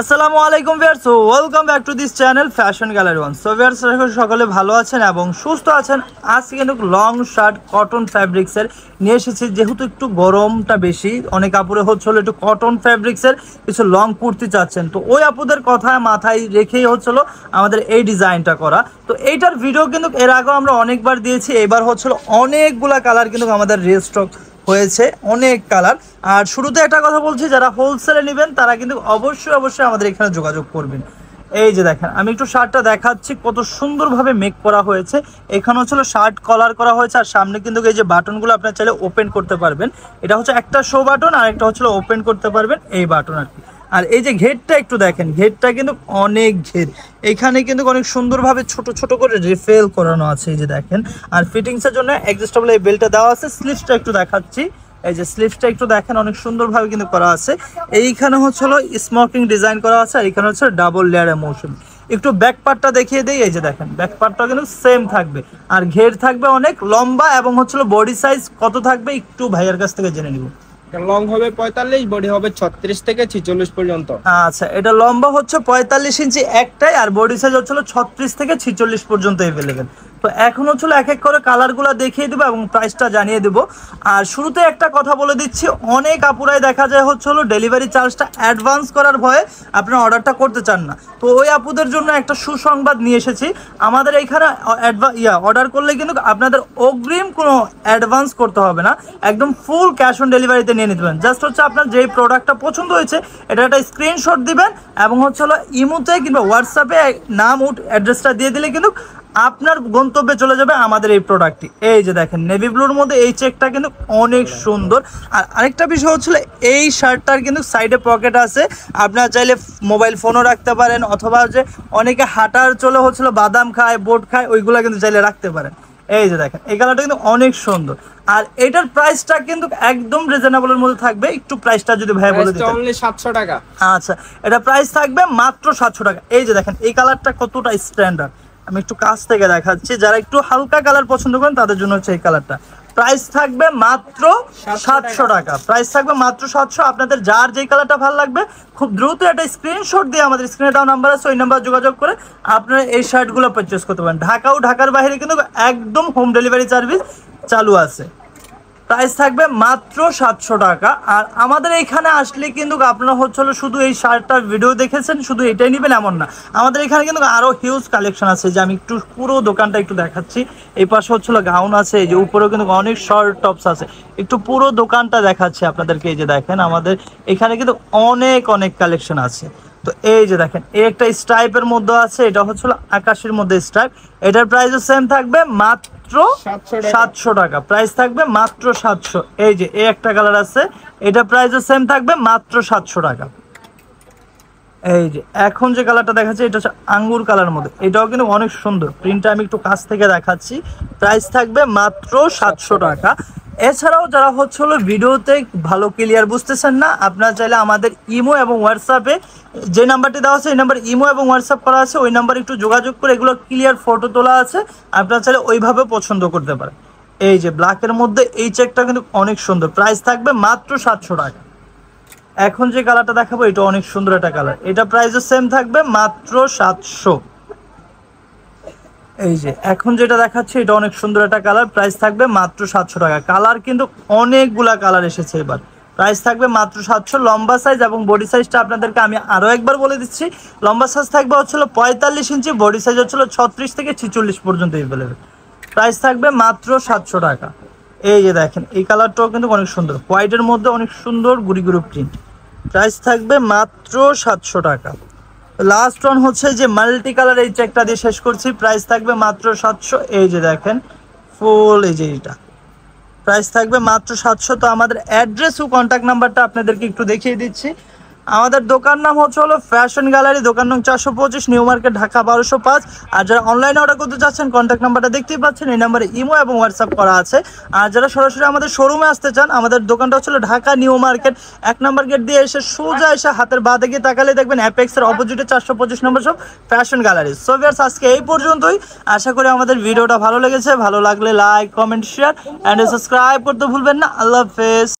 আসসালামু আলাইকুম viewers, welcome back to this channel fashion gallery one. So viewers, সকলে ভালো আছেন এবং সুস্থ আছেন। আজকে কিন্তু লং শার্ট কটন ফ্যাব্রিক্সের নিয়ে এসেছি, যেহেতু একটু গরমটা বেশি, অনেক আপুরে হচ্ছিল একটু কটন ফ্যাব্রিক্সের কিছু লং কুর্তি চাচ্ছেন। তো ওই আপুদের কথা মাথায় রেখেই হচ্ছিল আমাদের এই ডিজাইনটা করা। তো এইটার ভিডিও কিন্তু এর আগেও আমরা অনেকবার দিয়েছি, এবার হচ্ছিল অনেকগুলা কালার কিন্তু আমাদের রিস্টক হয়েছে, অনেক কালার। আর শুরুতে একটা কথা বলছি, যারা হোলসেলে নেবেন তারা কিন্তু অবশ্যই আমাদের এখানে যোগাযোগ করবেন। এই যে দেখেন, আমি একটু শার্টটা দেখাচ্ছি, কত সুন্দরভাবে মেক করা হয়েছে। এখানে হচ্ছিল শার্ট কলার করা হয়েছে, আর সামনে কিন্তু এই যে বাটনগুলো আপনার চাইলে ওপেন করতে পারবেন। এটা হচ্ছে একটা শো বাটন, আর একটা হচ্ছিল ওপেন করতে পারবেন এই বাটন আর কি। আর এই যে ঘেরটা একটু দেখেন, ঘেরটা কিন্তু অনেক ঘের, এখানে কিন্তু অনেক সুন্দরভাবে ছোট ছোট করে রিফেল করানো আছে, এই যে দেখেন। আর ফিটিংসের জন্য অ্যাডজাস্টেবল এই বেল্টটা দেওয়া আছে। স্লিভসটা একটু দেখাচ্ছি, এই যে স্লিভসটা একটু দেখেন, অনেক সুন্দরভাবে কিন্তু করা আছে। এইখানে হচ্ছিল স্মোকিং ডিজাইন করা আছে, আর এখানে হচ্ছে ডাবল লেয়ার মোশন। একটু ব্যাক পার্টটা দেখিয়ে দেই, এই যে দেখেন ব্যাক পার্টটা কিন্তু সেম থাকবে, আর ঘের থাকবে অনেক লম্বা, এবং হচ্ছিল বডি সাইজ কত থাকবে একটু ভাইয়ার কাছ থেকে জেনে নিব। লং হবে 45, বডি হবে 36 থেকে 46 পর্যন্ত। আচ্ছা, এটা লম্বা হচ্ছে 45 ইঞ্চি একটাই, আর বডি সাইজ হচ্ছিল 36 থেকে 46 পর্যন্ত अवेलेबल। তো এখন হচ্ছিল এক এক করে কালারগুলো দেখিয়ে দেবো এবং প্রাইসটা জানিয়ে দেবো। আর শুরুতে একটা কথা বলে দিচ্ছি, অনেক আপুরাই দেখা যায় হচ্ছিল ডেলিভারি চার্জটা অ্যাডভান্স করার ভয়ে আপনারা অর্ডারটা করতে চান না। তো ওই আপুদের জন্য একটা সুসংবাদ নিয়ে এসেছি। আমাদের এইখানে অর্ডার করলে কিন্তু আপনাদের অগ্রিম কোনো অ্যাডভান্স করতে হবে না, একদম ফুল ক্যাশ অন ডেলিভারিতে নিয়ে নিতে পারেন। জাস্ট হচ্ছে আপনার যেই প্রোডাক্টটা পছন্দ হয়েছে এটা একটা স্ক্রিনশট দিবেন, এবং হচ্ছে হলো ইমোতে কিংবা হোয়াটসঅ্যাপে নাম অ্যাড্রেসটা দিয়ে দিলে কিন্তু আপনার গন্তব্যে চলে যাবে আমাদের এই প্রোডাক্টটি। এই যে দেখেন নেভি ব্লুর মধ্যে এই চেকটা কিন্তু অনেক সুন্দর। আর আরেকটা বিষয় হচ্ছিল, এই শার্টটার কিন্তু সাইডে পকেট আছে, আপনারা চাইলে মোবাইল ফোনও রাখতে পারেন, অথবা যে অনেকে হাঁটার চলে হচ্ছিল বাদাম খায়, বোট খায়, ওইগুলো কিন্তু চাইলে রাখতে পারেন। এই যে দেখেন এই কালারটা কিন্তু অনেক সুন্দর। আর এটার প্রাইসটা কিন্তু একদম রিজনেবলের মধ্যে থাকবে। একটু প্রাইসটা যদি ভাই বলে দিতেন। অনলি 700 টাকা। আচ্ছা, এটা প্রাইস থাকবে মাত্র 700 টাকা। এই যে দেখেন এই কালারটা কতটা স্ট্যান্ডার্ড, আমি একটু কাছ থেকে দেখাচ্ছি। যারা একটু হালকা কালার পছন্দ করেন তাদের জন্য হচ্ছে এই কালারটা। প্রাইস থাকবে মাত্র 700 টাকা। প্রাইস থাকবে মাত্র 700। আপনাদের যার যেই কালারটা ভালো লাগবে খুব দ্রুত একটা স্ক্রিনশট দিয়ে আমাদের স্ক্রিনে দেওয়া নাম্বার আছে, ওই নাম্বার যোগাযোগ করে আপনারা এই শার্টগুলো পারচেস করতে পারেন। ঢাকা ও ঢাকার বাইরে কিন্তু একদম হোম ডেলিভারি সার্ভিস চালু আছে। প্রাইস থাকবে মাত্র 700 টাকা। আর আমাদের এইখানে আসলে কিন্তু আপনারা হচ্ছিল শুধু এই শার্টটার ভিডিও দেখেছেন শুধু এটাই নেবেন এমন না, আমাদের এখানে কিন্তু আরও হিউজ কালেকশন আছে। যে আমি একটু পুরো দোকানটা একটু দেখাচ্ছি। এই পাশে হচ্ছিল গাউন আছে, এই যে উপরেও কিন্তু অনেক শর্ট টপস আছে। একটু পুরো দোকানটা দেখাচ্ছি আপনাদেরকে। এই যে দেখেন আমাদের এখানে কিন্তু অনেক কালেকশন আছে। তো এই যে দেখেন এই একটা স্ট্রাইপের মধ্যে আছে, এটা হচ্ছিল আকাশের মধ্যে স্ট্রাইপ। এটার প্রাইসও সেম থাকবে মাত্র 700 টাকা। প্রাইস থাকবে মাত্র 700। এই যে এই একটা কালার আছে, এটা প্রাইসও সেম থাকবে মাত্র 700 টাকা। এই যে এখন যে কালারটা দেখাচ্ছি এটা হচ্ছে আঙ্গুর কালার মধ্যে, এটাও কিন্তু অনেক সুন্দর। প্রিন্টটা আমি একটু কাছ থেকে দেখাচ্ছি। প্রাইস থাকবে মাত্র 700 টাকা। এছাড়াও যারা হচ্ছে হলো ভিডিওতে ভালো ক্লিয়ার বুঝতেছেন না, আপনারা চাইলে আমাদের ইমো এবং হোয়াটসঅ্যাপে যে নাম্বারটি দেওয়া আছে, এই নাম্বার ইমো এবং হোয়াটসঅ্যাপ করা আছে, ওই নাম্বার একটু যোগাযোগ করে এগুলো ক্লিয়ার ফটো তোলা আছে, আপনারা চাইলে ওইভাবে পছন্দ করতে পারেন। এই যে ব্ল্যাকের মধ্যে এই চেকটা কিন্তু অনেক সুন্দর। প্রাইস থাকবে মাত্র 700 টাকা। এখন যে কালারটা দেখাবো এটা অনেক সুন্দর একটা কালার, এটা প্রাইসও সেম থাকবে মাত্র 700। এই যে এখন যেটা দেখাচ্ছে এটা অনেক সুন্দর একটা কালার, প্রাইস থাকবে মাত্র 700 টাকা। কালার কিন্তু অনেকগুলা কালার এসেছে এবার। প্রাইস থাকবে মাত্র 700। লম্বা সাইজ এবং বডি সাইজটা আপনাদেরকে আমি আরও একবার বলে দিচ্ছি। লম্বা সাইজ থাকবে হচ্ছিল 45 ইঞ্চি, বডি সাইজ হচ্ছিল 36 থেকে 46 পর্যন্ত अवेलेबल। প্রাইস থাকবে মাত্র 700 টাকা। এই যে দেখেন এই কালারটাও কিন্তু অনেক সুন্দর, হোয়াইটের মধ্যে অনেক সুন্দর গুড়ি প্রিন্ট। প্রাইস থাকবে মাত্র 700 টাকা। লাস্ট ওয়ান হচ্ছে যে মাল্টি কালার, এই চেকটা দিয়ে শেষ করছি। প্রাইস থাকবে মাত্র 700। এই যে দেখেন ফুল, এই যে এটা প্রাইস থাকবে মাত্র 700। তো আমাদের অ্যাড্রেস ও কন্ট্যাক্ট নাম্বারটা আপনাদেরকে একটু দেখিয়ে দিচ্ছি। আমাদের দোকান নাম হচ্ছে হলো ফ্যাশন গ্যালারি, দোকান নং 425, নিউ মার্কেট, ঢাকা 1205। আর যারা অনলাইনে অর্ডার করতে চাচ্ছেন কন্ট্যাক্ট নাম্বারটা দেখতেই পাচ্ছেন, এই নাম্বারে ইমো এবং হোয়াটসঅ্যাপ করা আছে। আর যারা সরাসরি আমাদের শোরুমে আসতে চান, আমাদের দোকানটা হচ্ছিল ঢাকা নিউ মার্কেট 1 নম্বর গেট দিয়ে এসে সোজা এসে হাতের বাঁ দিকে তাকালে দেখবেন অ্যাপেক্সের অপোজিটে 425 নম্বর সব ফ্যাশন গ্যালারি। সো ভিউয়ার্স, আজকে এই পর্যন্তই। আশা করি আমাদের ভিডিওটা ভালো লেগেছে। ভালো লাগলে like, comment, share and subscribe করতে ভুলবেন না। আল্লাহ হাফেজ।